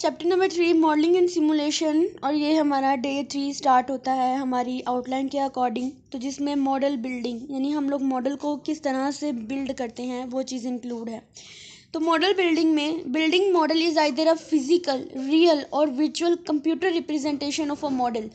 Chapter number 3 modelling and simulation, और ये हमारा डे 3 स्टार्ट होता है हमारी आउटलाइन के अकॉर्डिंग। तो जिसमें मॉडल बिल्डिंग यानी हम लोग मॉडल को किस तरह से बिल्ड करते हैं वो चीज़ इंक्लूड है। तो मॉडल बिल्डिंग में building model is either a physical, real और visual computer representation of a model.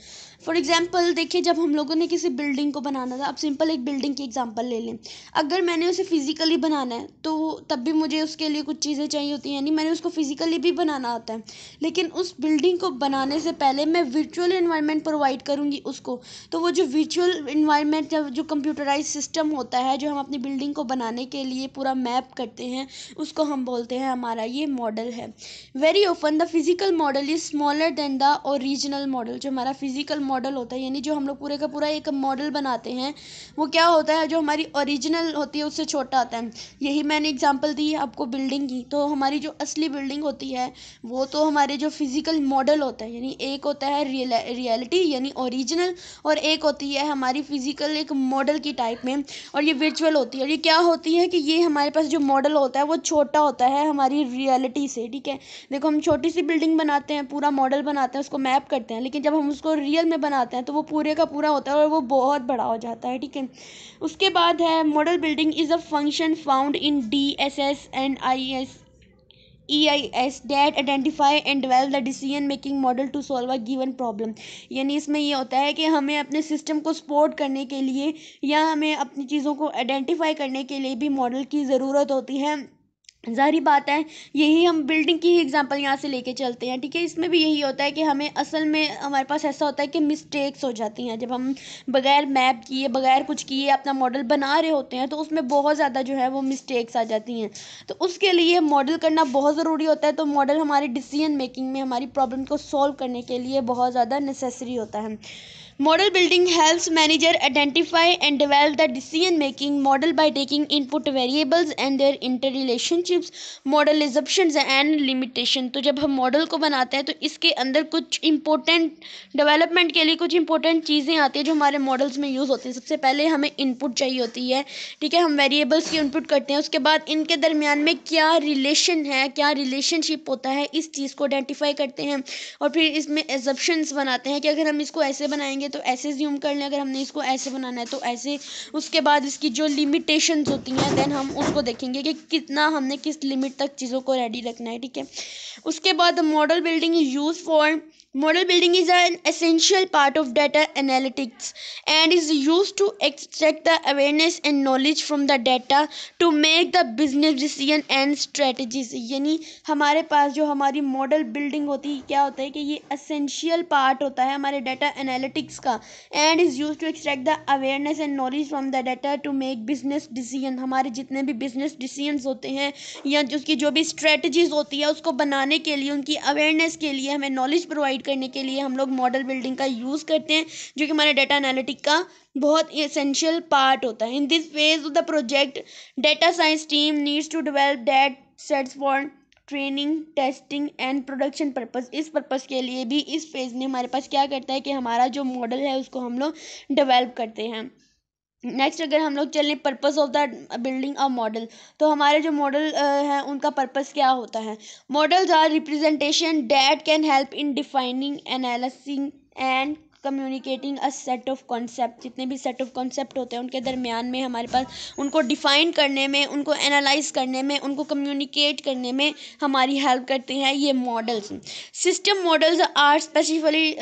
For example देखिए, जब हम लोगों ने किसी बिल्डिंग को बनाना था, अब सिंपल एक बिल्डिंग की एग्जांपल ले लें। अगर मैंने उसे फिजिकली बनाना है तो तब भी मुझे उसके लिए कुछ चीज़ें चाहिए होती हैं, यानी मैंने उसको फिजिकली भी बनाना होता है। लेकिन उस बिल्डिंग को बनाने से पहले मैं वर्चुअल इन्वायरमेंट प्रोवाइड करूँगी उसको। तो वो जो वर्चुअल इन्वायरमेंट जो कंप्यूटराइज सिस्टम होता है, जो हम अपनी बिल्डिंग को बनाने के लिए पूरा मैप करते हैं, उसको हम बोलते हैं हमारा ये मॉडल है। Very often the physical model is smaller than the original model. जो हमारा फिजिकल मॉडल होता है, यानी जो हम लोग पूरे का पूरा एक मॉडल बनाते हैं, वो क्या होता है, जो हमारी ओरिजिनल होती है उससे छोटा आता है। यही मैंने एग्जांपल दी है आपको बिल्डिंग की। तो हमारी जो असली बिल्डिंग होती है वो तो हमारे जो फिजिकल मॉडल होता है, यानी एक होता है रियलिटी यानी ओरिजिनल, और एक होती है हमारी फिजिकल एक मॉडल की टाइप में, और ये वर्चुअल होती है। और ये क्या होती है कि ये हमारे पास जो मॉडल होता है वो छोटा होता है हमारी रियलिटी से। ठीक है, देखो हम छोटी सी बिल्डिंग बनाते हैं, पूरा मॉडल बनाते हैं, उसको मैप करते हैं, लेकिन जब हम उसको रियल में बनाते हैं तो वो पूरे का पूरा होता है और वो बहुत बड़ा हो जाता है। ठीक है, उसके बाद है model building is a function found in DSS and EIS that identify and develop the decision making model to solve a given problem। यानी इसमें ये होता है कि हमें अपने सिस्टम को सपोर्ट करने के लिए या हमें अपनी चीज़ों को आइडेंटिफाई करने के लिए भी मॉडल की ज़रूरत होती है। ज़ाहिर बात है, यही हम बिल्डिंग की ही एग्जांपल यहाँ से लेके चलते हैं। ठीक है, इसमें भी यही होता है कि हमें असल में हमारे पास ऐसा होता है कि मिस्टेक्स हो जाती हैं। जब हम बगैर मैप किए, बगैर कुछ किए अपना मॉडल बना रहे होते हैं तो उसमें बहुत ज़्यादा जो है वो मिस्टेक्स आ जाती हैं। तो उसके लिए मॉडल करना बहुत ज़रूरी होता है। तो मॉडल हमारी डिसीजन मेकिंग में, हमारी प्रॉब्लम को सॉल्व करने के लिए बहुत ज़्यादा नेसेसरी होता है। Model building helps manager identify and develop the decision making model by taking input variables and their interrelationships, model assumptions and limitation। तो जब हम मॉडल को बनाते हैं तो इसके अंदर कुछ इंपॉर्टेंट डेवलपमेंट के लिए कुछ इंपॉर्टेंट चीज़ें आती हैं जो हमारे मॉडल्स में यूज़ होती हैं। सबसे पहले हमें इनपुट चाहिए होती है। ठीक है, हम वेरिएबल्स की इनपुट करते हैं, उसके बाद इनके दरमियान में क्या रिलेशन है, क्या रिलेशनशिप होता है, इस चीज़ को आइडेंटिफाई करते हैं, और फिर इसमें एजम्पशंस बनाते हैं कि अगर हम इसको ऐसे बनाएंगे तो ऐसे ज्यूम कर लें, अगर हमने इसको ऐसे बनाना है तो ऐसे। उसके बाद इसकी जो लिमिटेशंस होती हैं देन हम उसको देखेंगे कि कितना हमने किस लिमिट तक चीज़ों को रेडी रखना है। ठीक है, उसके बाद model building is use for Model building is an essential part of data analytics and is used to extract the awareness and knowledge from the data to make the business decision and strategies। यानी हमारे पास जो हमारी model building होती है, क्या होता है कि ये एसेंशियल पार्ट होता है हमारे डाटा एनालिटिक्स का, and is use to extract the awareness and knowledge from the data to make business decision. हमारे जितने भी बिजनेस डिसीजंस होते हैं या उसकी जो भी स्ट्रेटजीज होती है उसको बनाने के लिए, उनकी अवेयरनेस के लिए, हमें नॉलेज प्रोवाइड करने के लिए हम लोग मॉडल बिल्डिंग का यूज़ करते हैं, जो कि हमारे डाटा एनालिटिक का बहुत एसेंशियल पार्ट होता है। In this phase of the project data science team needs to develop that sets for training, testing and production purpose. इस पर्पस के लिए भी इस फेज में हमारे पास क्या करता है कि हमारा जो मॉडल है उसको हम लोग डेवलप करते हैं। नेक्स्ट अगर हम लोग चलें purpose of the building a model, तो हमारे जो मॉडल हैं उनका पर्पस क्या होता है। Models are representation that can help in defining, analysing and communicating a set of concept. जितने भी सेट ऑफ कॉन्सेप्ट होते हैं उनके दरमियान में हमारे पास उनको डिफ़ाइन करने में, उनको एनालाइज करने में, उनको कम्युनिकेट करने में हमारी हेल्प करते हैं ये models. System models are specifically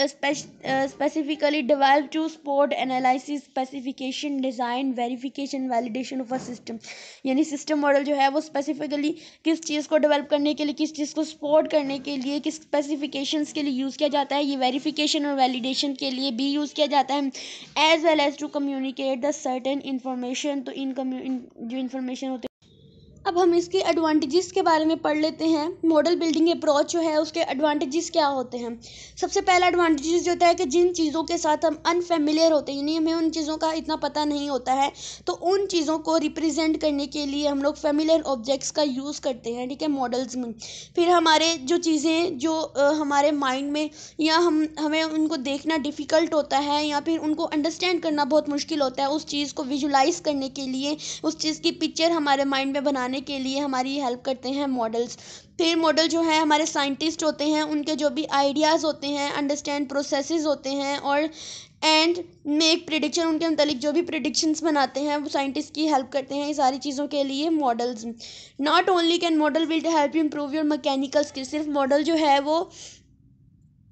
developed to support analysis, specification, design, verification, validation of a system. यानी सिस्टम मॉडल जो है वो स्पेसिफिकली किस चीज़ को डेवलप करने के लिए, किस चीज़ को सपोर्ट करने के लिए, किस स्पेसिफिकेशंस के लिए यूज़ किया जाता है, ये वेरिफिकेशन और वैलिडेशन के लिए भी यूज़ किया जाता है, as well as to communicate the certain information. तो जो इन्फॉर्मेशन होते हैं, अब हम इसके एडवांटेजेस के बारे में पढ़ लेते हैं। मॉडल बिल्डिंग अप्रोच जो है उसके एडवांटेजेस क्या होते हैं। सबसे पहला एडवांटेजेस जो होता है कि जिन चीज़ों के साथ हम अनफेमिलियर होते हैं, यानी हमें उन चीज़ों का इतना पता नहीं होता है, तो उन चीज़ों को रिप्रेजेंट करने के लिए हम लोग फेमिलियर ऑब्जेक्ट्स का यूज़ करते हैं। ठीक है, मॉडल्स में फिर हमारे जो चीज़ें जो हमारे माइंड में या हमें उनको देखना डिफ़िकल्ट होता है या फिर उनको अंडरस्टैंड करना बहुत मुश्किल होता है, उस चीज़ को विजुलाइज करने के लिए, उस चीज़ की पिक्चर हमारे माइंड में बनाने बनाने के लिए हमारी हेल्प करते हैं मॉडल्स। फिर मॉडल जो है हमारे साइंटिस्ट होते हैं, उनके जो भी आइडियाज़ होते हैं, अंडरस्टैंड प्रोसेसेस होते हैं और एंड मेक प्रिडिक्शन, उनके मतलब जो भी प्रिडिक्शंस बनाते हैं वो साइंटिस्ट की हेल्प करते हैं ये सारी चीज़ों के लिए models. Not only can model will help you improve your mechanical skills, सिर्फ मॉडल जो है वो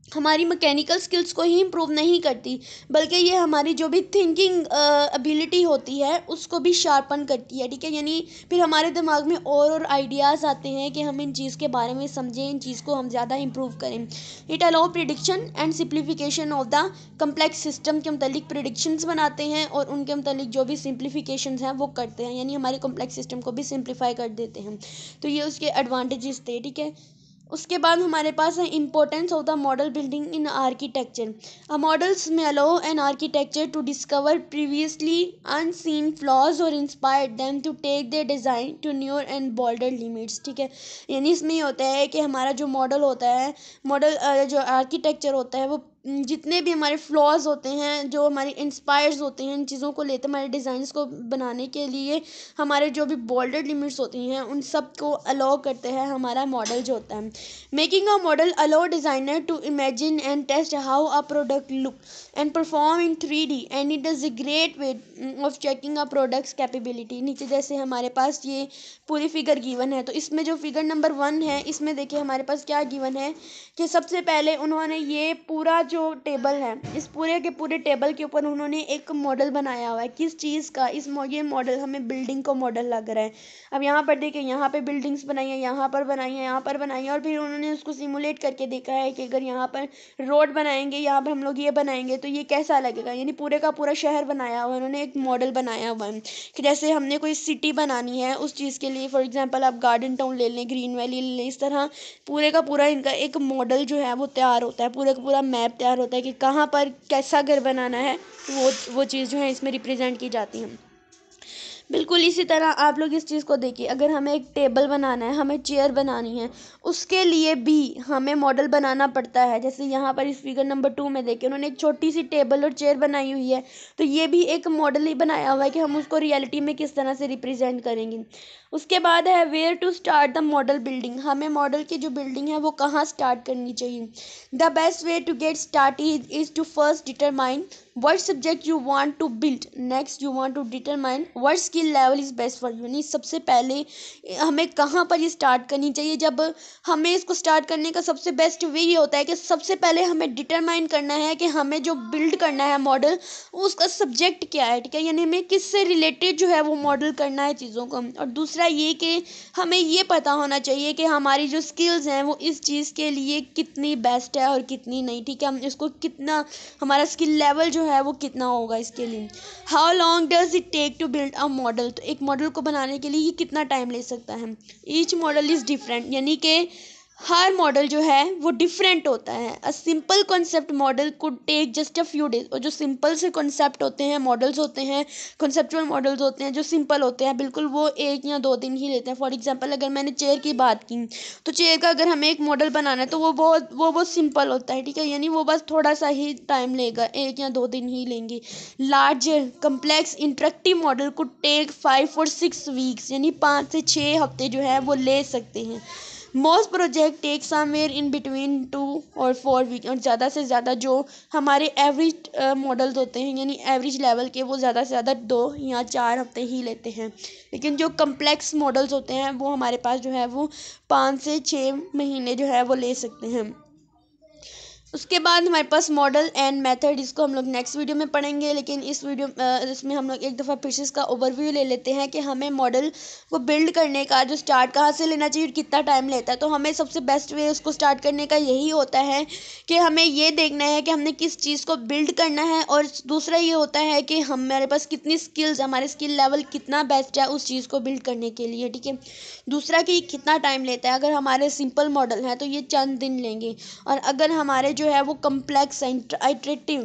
हमारी मैकेनिकल स्किल्स को ही इम्प्रूव नहीं करती, बल्कि ये हमारी जो भी थिंकिंग एबिलिटी होती है उसको भी शार्पन करती है, ठीक है। यानी फिर हमारे दिमाग में और आइडियाज़ आते हैं कि हम इन चीज़ के बारे में समझें, इन चीज़ को हम ज़्यादा इम्प्रूव करें। It allow prediction and simplification of the complex system के मतलब प्रिडिक्शंस बनाते हैं और उनके मतलब जो भी सिंप्लीफिकेशंस हैं वो करते हैं, यानी हमारे कम्प्लेक्स सिस्टम को भी सिंप्लीफाई कर देते हैं। तो ये उसके एडवांटेजेस थे, ठीक है। उसके बाद हमारे पास है importance of the model building in architecture. A models में allow an architecture to discover previously unseen flaws और inspire them to take their design to newer and bolder limits, ठीक है। यानी इसमें ये होता है कि हमारा जो मॉडल होता है, मॉडल जो आर्किटेक्चर होता है वो जितने भी हमारे फ्लॉज होते हैं, जो हमारे इंस्पायर्स होते हैं, इन चीज़ों को लेते हमारे डिज़ाइंस को बनाने के लिए हमारे जो भी बोल्डेड लिमिट्स होती हैं उन सब को अलाउ करते हैं हमारा मॉडल जो होता है। Making a model allow designer to imagine and test how a product look and perform in 3D and it is a great way of checking a product's capability. नीचे जैसे हमारे पास ये पूरी फिगर गिवन है, तो इसमें जो फिगर नंबर 1 है इसमें देखिए हमारे पास क्या गिवन है कि सबसे पहले उन्होंने ये पूरा जो टेबल है, इस पूरे के पूरे टेबल के ऊपर उन्होंने एक मॉडल बनाया हुआ है। किस चीज़ का? ये मॉडल हमें बिल्डिंग का मॉडल लग रहा है। अब यहाँ पर देखिए, यहाँ पे बिल्डिंग्स बनाई है, यहाँ पर बनाई है, यहाँ पर बनाई है, और फिर उन्होंने उसको सिमुलेट करके देखा है कि अगर यहाँ पर रोड बनाएंगे, यहाँ पर हम लोग ये बनाएंगे तो ये कैसा लगेगा। यानी पूरे का पूरा शहर बनाया हुआ है, उन्होंने एक मॉडल बनाया हुआ है कि जैसे हमने कोई सिटी बनानी है उस चीज़ के लिए, फॉर एग्जाम्पल आप गार्डन टाउन ले लें, ग्रीन वैली ले लें, इस तरह पूरे का पूरा इनका एक मॉडल जो है वो तैयार होता है, पूरे का पूरा मैप तैयार होता है कि कहाँ पर कैसा घर बनाना है। वो चीज़ जो है इसमें रिप्रेजेंट की जाती है। बिल्कुल इसी तरह आप लोग इस चीज़ को देखिए, अगर हमें एक टेबल बनाना है, हमें चेयर बनानी है, उसके लिए भी हमें मॉडल बनाना पड़ता है। जैसे यहाँ पर इस फिगर नंबर 2 में देखिए उन्होंने एक छोटी सी टेबल और चेयर बनाई हुई है, तो ये भी एक मॉडल ही बनाया हुआ है कि हम उसको रियलिटी में किस तरह से रिप्रेजेंट करेंगे। उसके बाद है where to start the model building. हमें मॉडल की जो बिल्डिंग है वो कहाँ स्टार्ट करनी चाहिए। The best way to get start is to first determine what subject you want to build, next you want to determine what skill level is best for you। यानी सबसे पहले हमें कहाँ पर ये स्टार्ट करनी चाहिए। जब हमें इसको स्टार्ट करने का सबसे बेस्ट वे ये होता है कि सबसे पहले हमें डिटरमाइन करना है कि हमें जो बिल्ड करना है मॉडल, उसका सब्जेक्ट क्या है, ठीक है। यानी हमें किससे रिलेटेड जो है वो मॉडल करना है चीज़ों को। और दूसरा ये कि हमें ये पता होना चाहिए कि हमारी जो स्किल्स हैं वो इस चीज़ के लिए कितनी बेस्ट है और कितनी नहीं, ठीक है। हम इसको कितना, हमारा स्किल लेवल जो है वो कितना होगा इसके लिए। How long does it take to build a model. तो एक मॉडल को बनाने के लिए ये कितना टाइम ले सकता है। ईच मॉडल इज़ डिफरेंट, यानी कि हर मॉडल जो है वो डिफरेंट होता है। A simple concept model could take just a few days. और जो सिंपल से कॉन्सेप्ट होते हैं, मॉडल्स होते हैं, कॉन्सेप्चुअल मॉडल्स होते हैं जो सिंपल होते हैं, बिल्कुल वो 1 या 2 दिन ही लेते हैं। फॉर एग्जांपल अगर मैंने चेयर की बात की, तो चेयर का अगर हमें एक मॉडल बनाना है तो वो बहुत सिंपल होता है, ठीक है। यानी वो बस थोड़ा सा ही टाइम लेगा, 1 या 2 दिन ही लेंगे। Larger complex interactive model could take 5 और 6 वीक्स, यानी 5 से 6 हफ्ते जो है वो ले सकते हैं। Most project take somewhere in between 2 और 4 वीक। और ज़्यादा से ज़्यादा जो हमारे एवरेज मॉडल्स होते हैं, यानी एवरेज लेवल के, वो ज़्यादा से ज़्यादा 2 या 4 हफ्ते ही लेते हैं। लेकिन जो कम्प्लेक्स मॉडल्स होते हैं वो हमारे पास जो है वो 5 से 6 महीने जो है वो ले सकते हैं। उसके बाद हमारे पास मॉडल एंड मेथड, इसको हम लोग नेक्स्ट वीडियो में पढ़ेंगे। लेकिन इसमें हम लोग एक दफ़ा फिर से इसका ओवरव्यू ले लेते हैं कि हमें मॉडल को बिल्ड करने का जो स्टार्ट कहाँ से लेना चाहिए और कितना टाइम लेता है। तो हमें सबसे बेस्ट वे उसको स्टार्ट करने का यही होता है कि हमें ये देखना है कि हमने किस चीज़ को बिल्ड करना है, और दूसरा ये होता है कि हमारे पास कितनी स्किल्स, हमारे स्किल लेवल कितना बेस्ट है उस चीज़ को बिल्ड करने के लिए, ठीक है। दूसरा कि कितना टाइम लेता है। अगर हमारे सिंपल मॉडल हैं तो ये चंद दिन लेंगे, और अगर हमारे जो है वो कम्प्लेक्स इंटरेक्टिव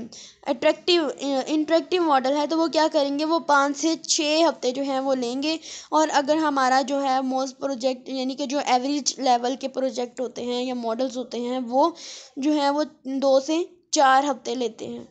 मॉडल है तो वो क्या करेंगे, वो 5 से 6 हफ्ते जो हैं वो लेंगे। और अगर हमारा जो है मोस्ट प्रोजेक्ट, यानी कि जो एवरेज लेवल के प्रोजेक्ट होते हैं या मॉडल्स होते हैं, वो जो है वो 2 से 4 हफ्ते लेते हैं।